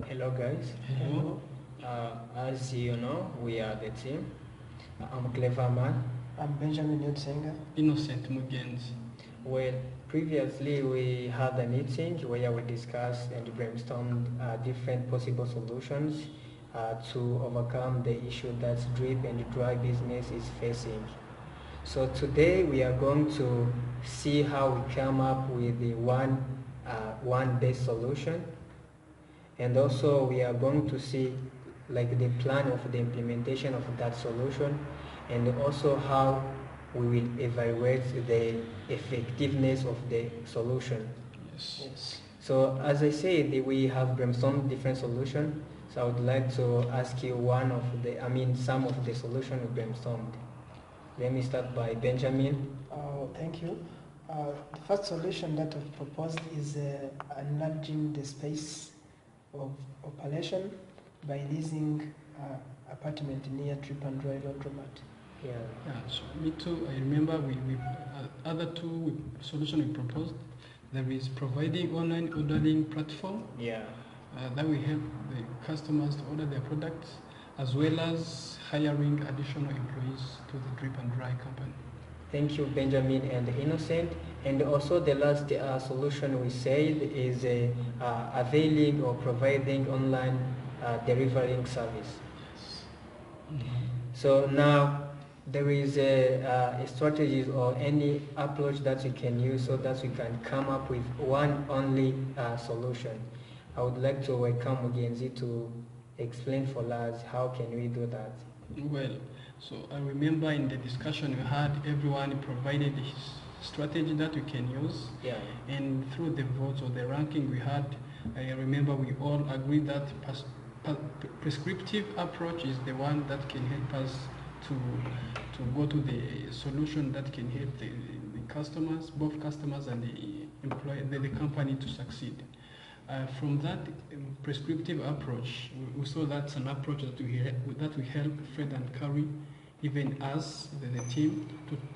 Hello guys. Hello. As you know, we are the team. I'm Clever Man. I'm Benjamin Yotsenga. Innocent Mugenzi. Well, previously we had a meeting where we discussed and brainstormed different possible solutions to overcome the issue that drip and dry business is facing. So today we are going to see how we come up with the one best solution, and also we are going to see like the plan of the implementation of that solution, and also how we will evaluate the effectiveness of the solution. Yes. So as I said, we have brainstormed different solutions. So I would like to ask you some of the solution we brainstormed. Let me start by Benjamin. Thank you. The first solution that I've proposed is enlarging the space of operation by leasing apartment near Trip and Dry Laundromat. Yeah. So me too. I remember we other two solution we proposed. There is providing online ordering platform Yeah. that will help the customers to order their products, as well as hiring additional employees to the Drip and Dry company. Thank you, Benjamin and Innocent. And also the last solution we said is availing or providing online delivering service. Yes. So now there is a strategy or any approach that we can use so that we can come up with one only solution. I would like to welcome Mugenzi to explain for us how can we do that. Well, so I remember in the discussion we had, everyone provided his strategy that we can use. Yeah. And through the votes or the ranking we had, I remember we all agreed that prescriptive approach is the one that can help us to go to the solution that can help the customers, both customers and the company to succeed. From that prescriptive approach, we saw that's an approach that we help Fred and Curry, even us, the team,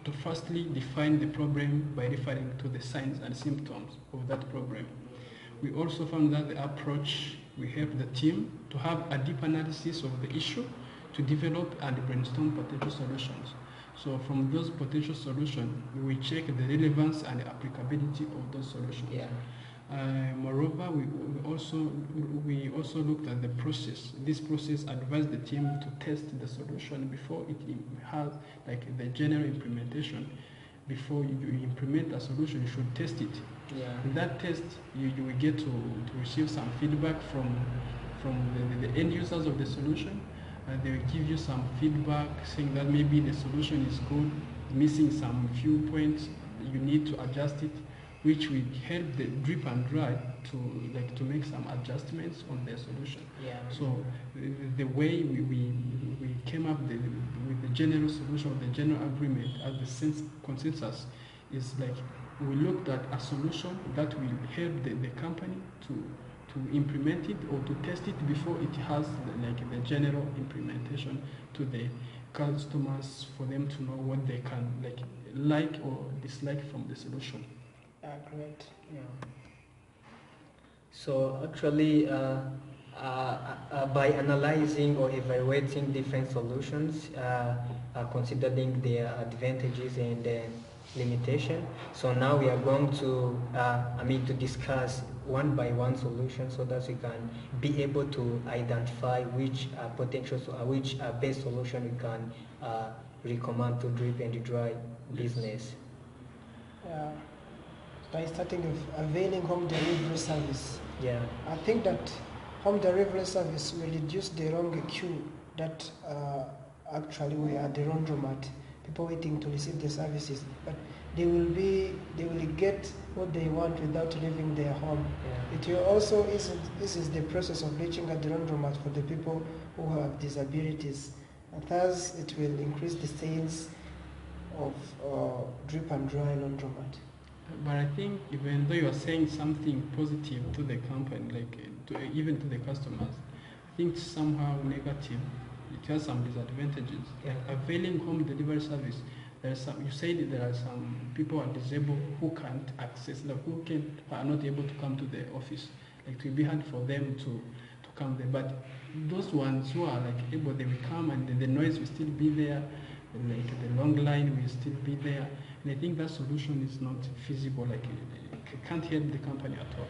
to firstly define the problem by referring to the signs and symptoms of that problem. We also found that the approach will help the team to have a deep analysis of the issue, to develop and brainstorm potential solutions. So from those potential solutions, we check the relevance and the applicability of those solutions. Yeah. Moreover, we also looked at the process. This process advised the team to test the solution before it has like the general implementation. Before you implement a solution, you should test it. Yeah. In that test, you will get to receive some feedback from the end users of the solution. They will give you some feedback saying that maybe the solution is good, missing some few points, you need to adjust it, which will help the Drip and Dry to make some adjustments on their solution. Yeah. So the way we came up with the general solution, the general agreement as the consensus is like we looked at a solution that will help the company to implement it or to test it before it has the general implementation to the customers, for them to know what they can like or dislike from the solution. Great. Yeah. So actually, by analyzing or evaluating different solutions, considering their advantages and limitation, so now we are going to, to discuss one by one solution so that we can be able to identify which which best solution we can recommend to Drip and Dry business. By starting with availing home delivery service. Yeah. I think that home delivery service will reduce the long queue that actually we are at the laundromat, people waiting to receive the services, but they will get what they want without leaving their home. Yeah. It will also this is the process of reaching at the laundromat for the people who have disabilities, and thus it will increase the sales of Drip and Dry laundromat. But I think even though you are saying something positive to the company, even to the customers, I think somehow negative. It has some disadvantages. Yeah. Availing home delivery service, you said there are some people who are disabled who can't access, are not able to come to the office. It will be hard for them to come there. But those ones who are like able, they will come and the noise will still be there, like the long line will still be there. And I think that solution is not feasible, like it can't help the company at all.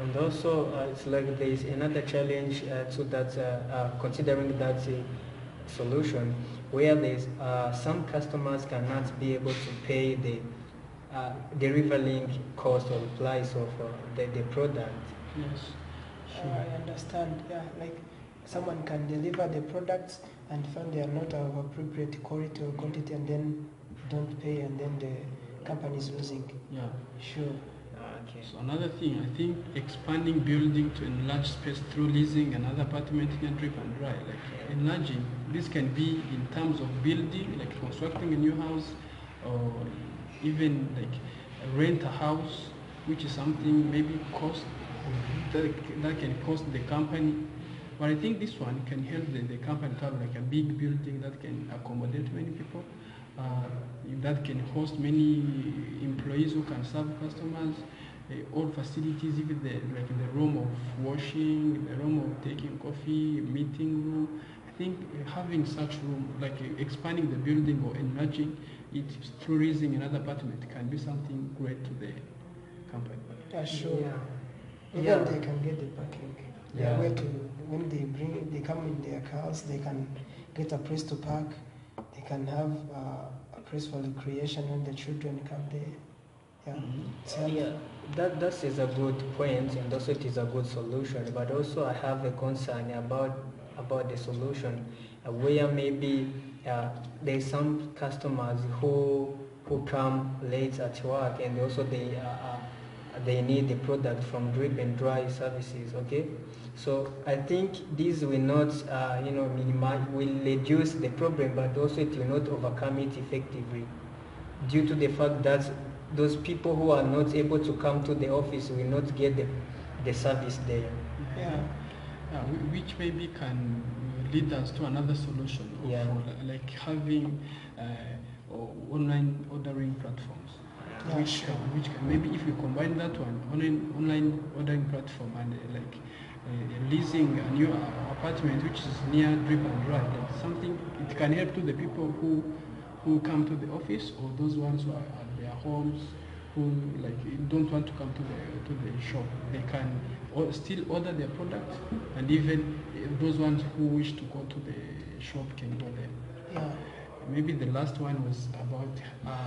And also, it's like there is another challenge to that, considering that solution, where there's some customers cannot be able to pay the delivering cost or price of the product. Yes, sure. I understand. Yeah, like someone can deliver the products and find they are not of appropriate quality or quantity, and then don't pay, and then the company is losing. Yeah. Sure. Okay. So another thing, I think expanding building to enlarge space through leasing another apartment can drip and dry. Like enlarging, this can be in terms of building, like constructing a new house, or even like rent a house, which is something maybe cost that can cost the company. But I think this one can help the company to have like a big building that can accommodate many people, that can host many employees who can serve customers, all facilities, even like the room of washing, the room of taking coffee, meeting room. I think having such room, like expanding the building or enlarging it through raising another apartment can be something great to the company. Yeah, sure. Yeah. Even Yeah. they can get the parking. Yeah. Where to, when they come in their cars, they can get a place to park. They can have a place for recreation when the children come there. Yeah. So, Yeah, that is a good point, and also it is a good solution. But also, I have a concern about the solution, where maybe there's some customers who come late at work, and also they need the product from drip and dry services. Okay, so I think this will not minimize, will reduce the problem, but also it will not overcome it effectively, due to the fact that those people who are not able to come to the office will not get the service there. yeah. Which maybe can lead us to another solution of Yeah. like having online ordering platforms. Yeah, which sure. can maybe if we combine that one, online ordering platform and leasing a new apartment which is near drip and dry, like something, it can help to the people who come to the office, or those ones who are at their homes, who like don't want to come to the shop. They can still order their product, and even those ones who wish to go to the shop can go there. Yeah. Maybe the last one was about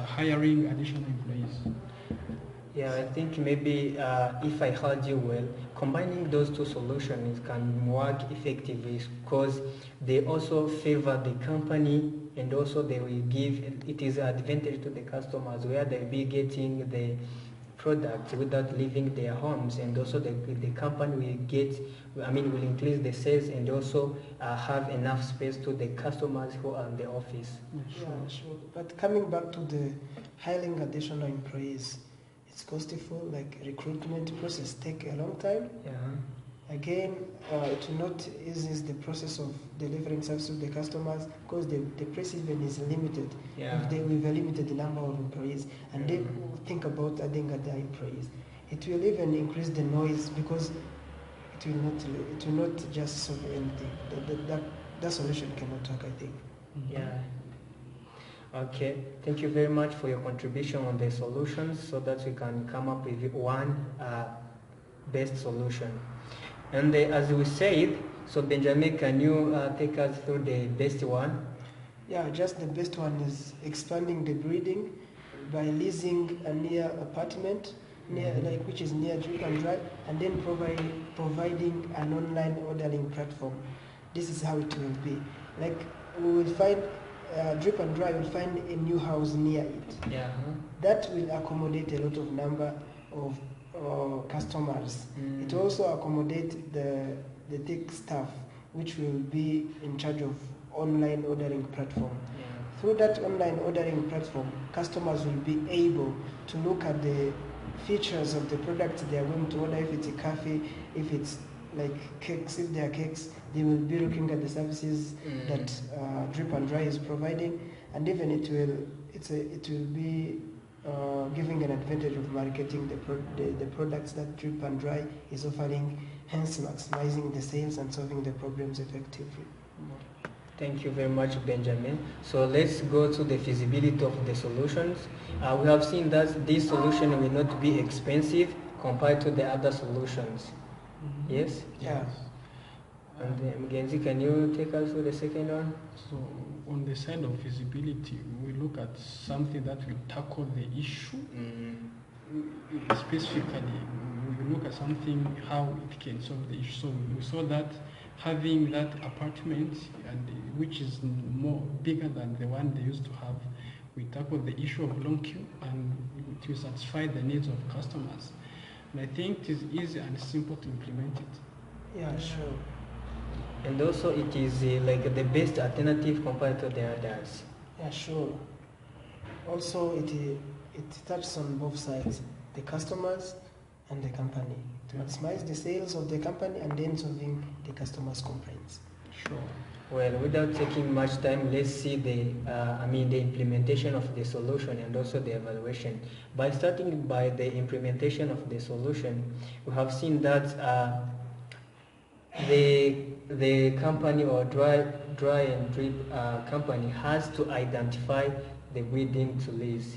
hiring additional employees. Yeah, I think maybe if I heard you well, combining those two solutions can work effectively, because they also favor the company, and also they will give, it is an advantage to the customers, where they'll be getting the product without leaving their homes, and also the company will increase the sales, and also have enough space to the customers who are in the office. Yeah, sure. But coming back to the hiring additional employees, it's costful, like recruitment process take a long time. Yeah. Again, it will not ease the process of delivering service to the customers, because the price even is limited. Yeah. If they with a limited number of employees, and they think about adding other employees, it will even increase the noise, because it will not just solve anything. That solution cannot work, I think. Yeah. Okay. Thank you very much for your contribution on the solutions, so that we can come up with one best solution. And as we said, so Benjamin, can you take us through the best one? Yeah, just the best one is expanding the breeding by leasing a near apartment, which is near drip and dry, and then providing an online ordering platform. This is how it will be. Like we will find drip and dry will find a new house near it. Yeah. That will accommodate a lot of number of customers. It also accommodate the tech staff, which will be in charge of online ordering platform. Yeah. Through that online ordering platform, customers will be able to look at the features of the product they are going to order. If it's a coffee, if it's like cakes, if they are cakes, they will be looking at the services that Drip and Dry is providing, and even it will be giving an advantage of marketing the products that Drip and Dry is offering hence maximizing the sales and solving the problems effectively. Thank you very much, Benjamin. So let's go to the feasibility of the solutions. We have seen that this solution will not be expensive compared to the other solutions. Yes? Yeah. And Mgenzi, can you take us to the second one? So on the side of feasibility, we look at something that will tackle the issue. Specifically, we look at something, how it can solve the issue. So we saw that having that apartment, and which is more bigger than the one they used to have, we tackle the issue of long queue and to satisfy the needs of customers. And I think it is easy and simple to implement it. Yeah, sure. And also it is like the best alternative compared to the others. Yeah, sure. Also, it touches on both sides, the customers and the company, to maximize the sales of the company and then solving the customers' complaints. Sure. Well, without taking much time, let's see the implementation of the solution and also the evaluation. By starting by the implementation of the solution, we have seen that the company or dry and drip company has to identify the building to lease.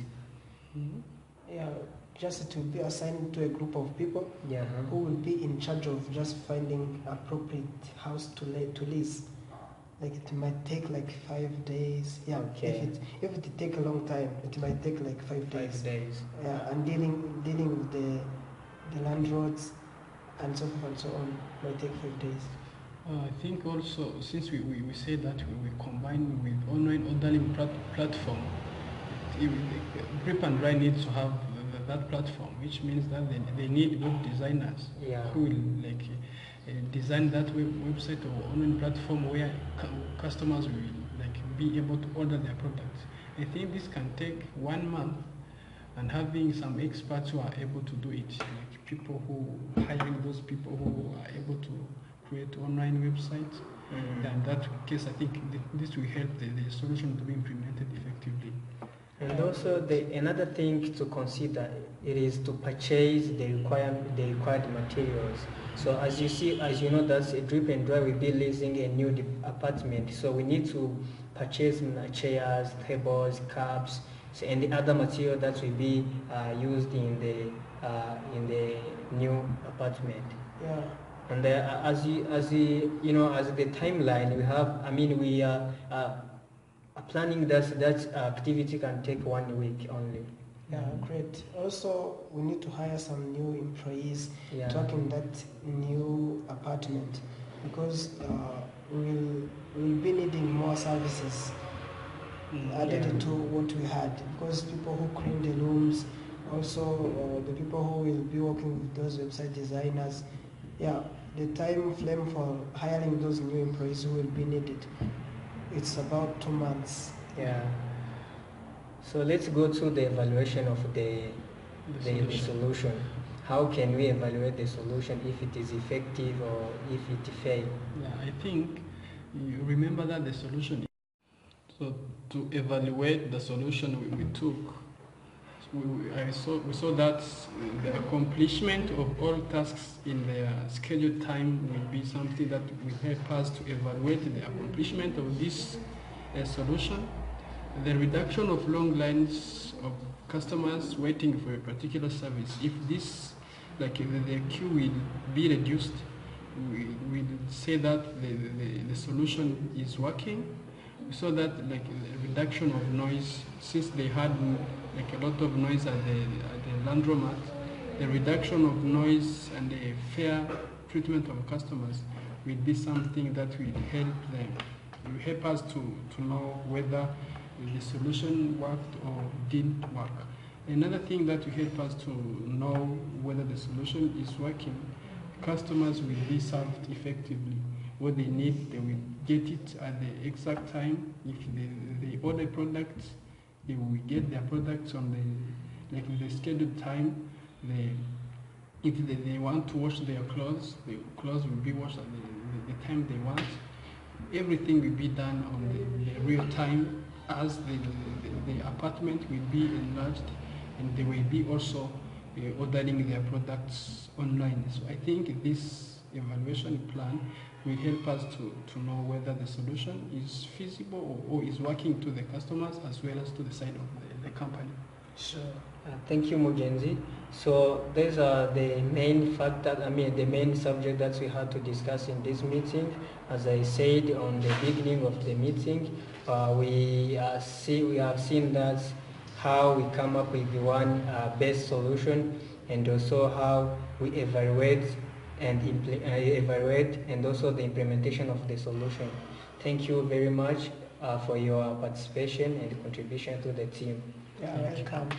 Yeah, just to be assigned to a group of people who will be in charge of just finding appropriate house to lease. Like it might take like 5 days. Yeah, okay. If it take a long time, it might take like 5 days. 5 days. Yeah, and dealing with the landlords and so forth and so on might take 5 days. I think also, since we say that we combine with online ordering platform, Grip and Dry needs to have that platform, which means that they need web designers who will design that website or online platform where customers will be able to order their products. I think this can take 1 month, and having some experts who are able to do it, like people who hiring those people who are able to create online websites. In that case, I think this will help the solution to be implemented effectively. And also, another thing to consider it is to purchase the required materials. So as you know, that Drip and Dry will be leasing a new apartment. So we need to purchase chairs, tables, cups, and the other material that will be used in the new apartment. Yeah. And as the timeline we have, we are planning that activity can take 1 week only. Yeah, great. Also, we need to hire some new employees to work in that new apartment, because we'll be needing more services added to what we had, because people who clean the rooms, also the people who will be working with those website designers, the time frame for hiring those new employees who will be needed, it's about 2 months. Yeah. So let's go to the evaluation of the solution. How can we evaluate the solution, if it is effective or if it fails? Yeah, I think you remember that the solution. So to evaluate the solution we took, we saw that the accomplishment of all tasks in their scheduled time will be something that will help us to evaluate the accomplishment of this solution. The reduction of long lines of customers waiting for a particular service, if this, the queue will be reduced, we will say that the solution is working. We saw that the reduction of noise, since they had a lot of noise at the laundromat, the reduction of noise and the fair treatment of customers will be something that will help them. It will help us to know whether the solution worked or didn't work. Another thing that will help us to know whether the solution is working, customers will be served effectively. What they need, they will get it at the exact time. If they order products, they will get their products on the scheduled time. If they want to wash their clothes, the clothes will be washed at the time they want. Everything will be done on the real time, as the apartment will be enlarged, and they will be also ordering their products online. So I think this evaluation plan will help us to know whether the solution is feasible or is working to the customers as well as to the side of the company. Sure. Thank you, Mugenzi. So these are the main factors, the main subject that we had to discuss in this meeting. As I said on the beginning of the meeting, we have seen that how we come up with the one best solution, and also how we evaluate and also the implementation of the solution. Thank you very much for your participation and contribution to the team. Yeah, welcome.